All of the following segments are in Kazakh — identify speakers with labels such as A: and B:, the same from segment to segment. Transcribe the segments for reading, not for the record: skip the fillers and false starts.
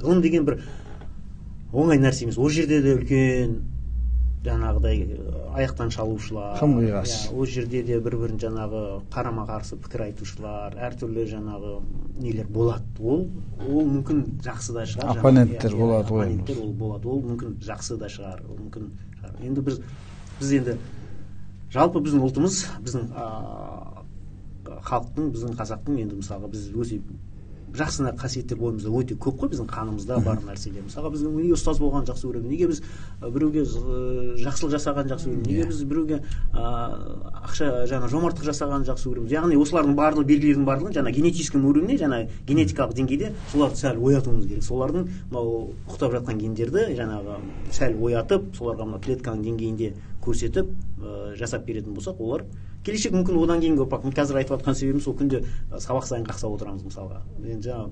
A: Ғылым деген бір оңай нәрсе емес. Ол жерде де үлкен жаңағыдай аяқтан шалушылар, ол жерде де бір-бірін жаңағы қарама-қарсы пікір айтушылар, әртүрлі жаңағы нелер болады. Ол мүмкін жақсы да шығар.
B: Оппоненттер болады,
A: ол болады. Ол мүмкін жақсы да шығар. Ол мүмкін шығар. Енді біз енді жалпы біздің ұлтымыз, біздің халықтың, біздің қазақтың енді мысалға біз өте жақсы қасиеттер бойымызда өте көп қой, біздің қанымызда бар нәрселер. Мысалға біз неге ұстаз болған жақсы көреміз, неге біз біреуге жақсылық жасаған жақсы көреміз, неге біз біреуге ақша жаңа жомарттық жасаған жақсы көреміз. Яғни осылардың барлығы белгілердің барлығын жаңа генетический уровне, жаңа генетикалық деңгейде соларды сәл оятуымыз керек. Солардың мынау ұйықтап жатқан гендерді жаңағы сәл оятып, соларға мына клетканың деңгейінде көрсетіп жасап беретін болсақ, олар келешек мүмкін одан кейінгі ұрпақ. Қазір айтып жатқан себебім сол күнде сабақ сайын қақсап отырамыз мысалға. Енді жаңағы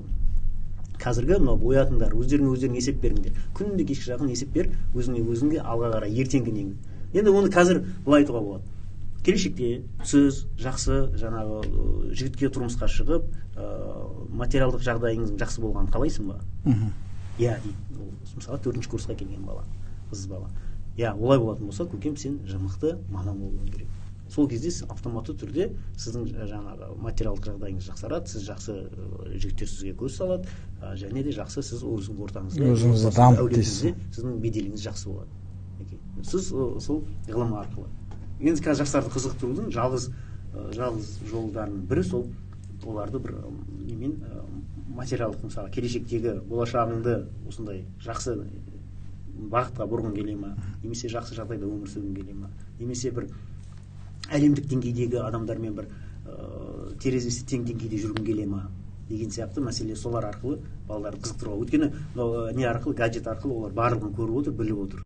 A: қазіргі мынау боятыңдар, өздеріңе есеп беріңдер. Күнде кешке жақын есеп бер, өзіңе алға қарай ертеңгі неңді. Енді оны қазір былай айтуға болады. Келешекте сіз жақсы жаңағы жігітке тұрмысқа шығып, материалдық жағдайыңыздың жақсы болғанын қалайсың ба? Иә дейді. Мысалы 4-ші курсқа келген бала, қыз бала. Иә, олай болатын болса, көкем сен мықты маман болуың керек. Сол кезде автоматты түрде сіздің жаңағы материалдық жағдайыңыз жақсарады, сіз жақсы жігіттер сізге көз салады, және де жақсы сіз өзіңіз ортаңызда
B: өзіңізді дамып дейсіз.
A: Сіздің беделіңіз жақсы болады. Сіз сол ғылым арқылы. Енді қазір жастарды қызықтырудың жалғыз жолдарының бірі сол оларды бір материалдық мысалы келешектегі болашағыңды осындай жақсы бағытқа бұрғың келе ма, немесе жақсы жағдайда өмір сүргің келе ма, немесе бір әлемдік деңгейдегі адамдармен бір терезесі тең деңгейде жүргің келе ма деген сияқты мәселе солар арқылы балаларды қызықтыруға. Өйткені не арқылы, гаджет арқылы олар барлығын көріп отыр, біліп отыр.